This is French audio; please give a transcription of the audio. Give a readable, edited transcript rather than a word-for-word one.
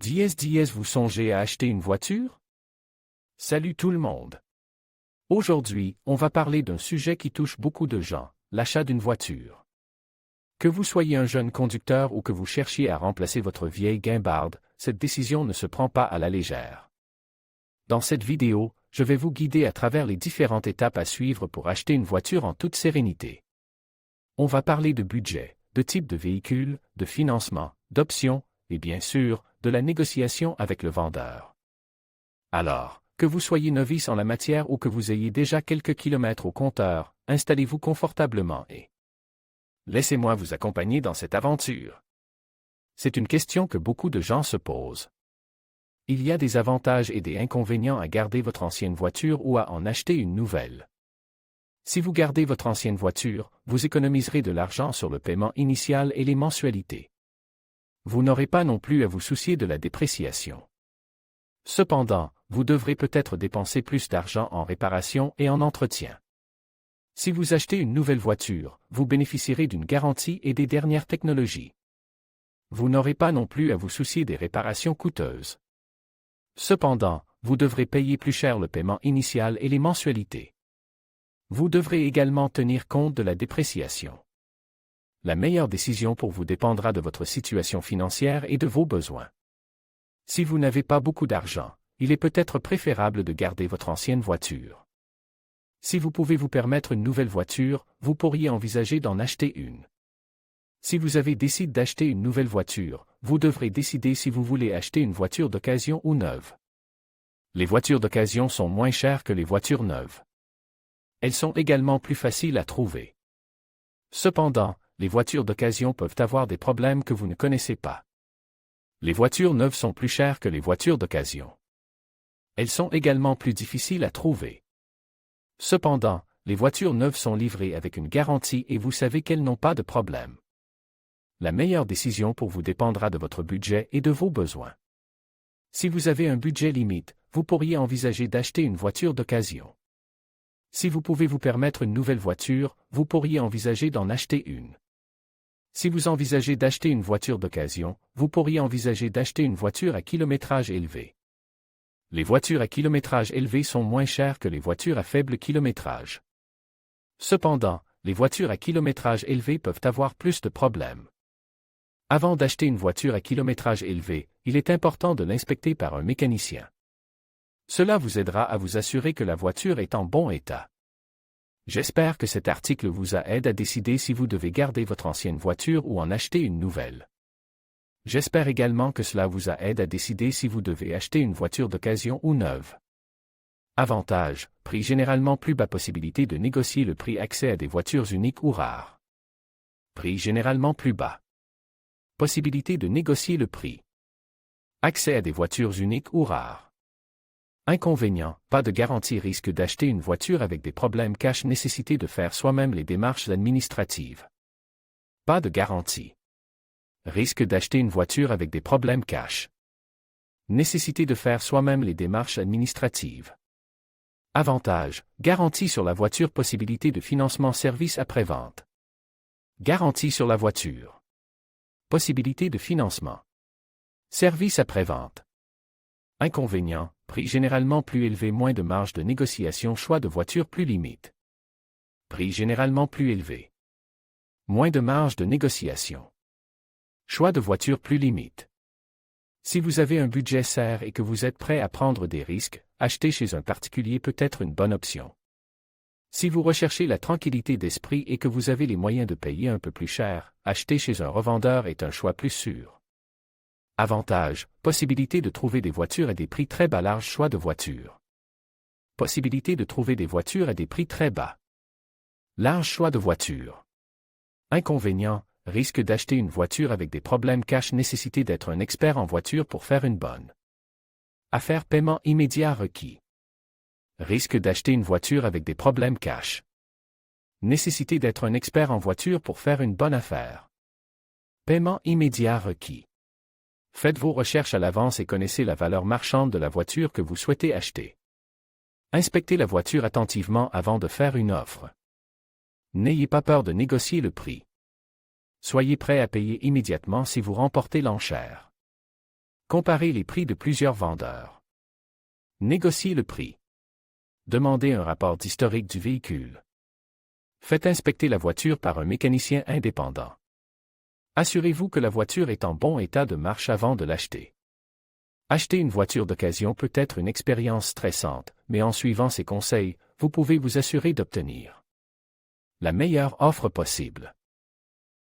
Vous songez à acheter une voiture? Salut tout le monde. Aujourd'hui, on va parler d'un sujet qui touche beaucoup de gens, l'achat d'une voiture. Que vous soyez un jeune conducteur ou que vous cherchiez à remplacer votre vieille guimbarde, cette décision ne se prend pas à la légère. Dans cette vidéo, je vais vous guider à travers les différentes étapes à suivre pour acheter une voiture en toute sérénité. On va parler de budget, de type de véhicule, de financement, d'options, et bien sûr, de la négociation avec le vendeur. Alors, que vous soyez novice en la matière ou que vous ayez déjà quelques kilomètres au compteur, installez-vous confortablement et laissez-moi vous accompagner dans cette aventure. C'est une question que beaucoup de gens se posent. Il y a des avantages et des inconvénients à garder votre ancienne voiture ou à en acheter une nouvelle. Si vous gardez votre ancienne voiture, vous économiserez de l'argent sur le paiement initial et les mensualités. Vous n'aurez pas non plus à vous soucier de la dépréciation. Cependant, vous devrez peut-être dépenser plus d'argent en réparation et en entretien. Si vous achetez une nouvelle voiture, vous bénéficierez d'une garantie et des dernières technologies. Vous n'aurez pas non plus à vous soucier des réparations coûteuses. Cependant, vous devrez payer plus cher le paiement initial et les mensualités. Vous devrez également tenir compte de la dépréciation. La meilleure décision pour vous dépendra de votre situation financière et de vos besoins. Si vous n'avez pas beaucoup d'argent, il est peut-être préférable de garder votre ancienne voiture. Si vous pouvez vous permettre une nouvelle voiture, vous pourriez envisager d'en acheter une. Si vous avez décidé d'acheter une nouvelle voiture, vous devrez décider si vous voulez acheter une voiture d'occasion ou neuve. Les voitures d'occasion sont moins chères que les voitures neuves. Elles sont également plus faciles à trouver. Cependant, les voitures d'occasion peuvent avoir des problèmes que vous ne connaissez pas. Les voitures neuves sont plus chères que les voitures d'occasion. Elles sont également plus difficiles à trouver. Cependant, les voitures neuves sont livrées avec une garantie et vous savez qu'elles n'ont pas de problème. La meilleure décision pour vous dépendra de votre budget et de vos besoins. Si vous avez un budget limite, vous pourriez envisager d'acheter une voiture d'occasion. Si vous pouvez vous permettre une nouvelle voiture, vous pourriez envisager d'en acheter une. Si vous envisagez d'acheter une voiture d'occasion, vous pourriez envisager d'acheter une voiture à kilométrage élevé. Les voitures à kilométrage élevé sont moins chères que les voitures à faible kilométrage. Cependant, les voitures à kilométrage élevé peuvent avoir plus de problèmes. Avant d'acheter une voiture à kilométrage élevé, il est important de l'inspecter par un mécanicien. Cela vous aidera à vous assurer que la voiture est en bon état. J'espère que cet article vous aide à décider si vous devez garder votre ancienne voiture ou en acheter une nouvelle. J'espère également que cela vous aide à décider si vous devez acheter une voiture d'occasion ou neuve. Avantages, prix généralement plus bas, possibilité de négocier le prix, accès à des voitures uniques ou rares. Prix généralement plus bas. Possibilité de négocier le prix. Accès à des voitures uniques ou rares. Inconvénient, pas de garantie, risque d'acheter une voiture avec des problèmes cash, nécessité de faire soi-même les démarches administratives. Pas de garantie. Risque d'acheter une voiture avec des problèmes cash. Nécessité de faire soi-même les démarches administratives. Avantage, garantie sur la voiture, possibilité de financement, service après-vente. Garantie sur la voiture. Possibilité de financement. Service après-vente. Inconvénient, prix généralement plus élevé, moins de marge de négociation, choix de voiture plus limite. Prix généralement plus élevé. Moins de marge de négociation. Choix de voiture plus limite. Si vous avez un budget serré et que vous êtes prêt à prendre des risques, acheter chez un particulier peut être une bonne option. Si vous recherchez la tranquillité d'esprit et que vous avez les moyens de payer un peu plus cher, acheter chez un revendeur est un choix plus sûr. Avantage, possibilité de trouver des voitures à des prix très bas, large choix de voitures. Possibilité de trouver des voitures à des prix très bas. Large choix de voitures. Inconvénient, risque d'acheter une voiture avec des problèmes cash, nécessité d'être un expert en voiture pour faire une bonne affaire, paiement immédiat requis. Risque d'acheter une voiture avec des problèmes cash. Nécessité d'être un expert en voiture pour faire une bonne affaire. Paiement immédiat requis. Faites vos recherches à l'avance et connaissez la valeur marchande de la voiture que vous souhaitez acheter. Inspectez la voiture attentivement avant de faire une offre. N'ayez pas peur de négocier le prix. Soyez prêt à payer immédiatement si vous remportez l'enchère. Comparez les prix de plusieurs vendeurs. Négociez le prix. Demandez un rapport d'historique du véhicule. Faites inspecter la voiture par un mécanicien indépendant. Assurez-vous que la voiture est en bon état de marche avant de l'acheter. Acheter une voiture d'occasion peut être une expérience stressante, mais en suivant ces conseils, vous pouvez vous assurer d'obtenir la meilleure offre possible.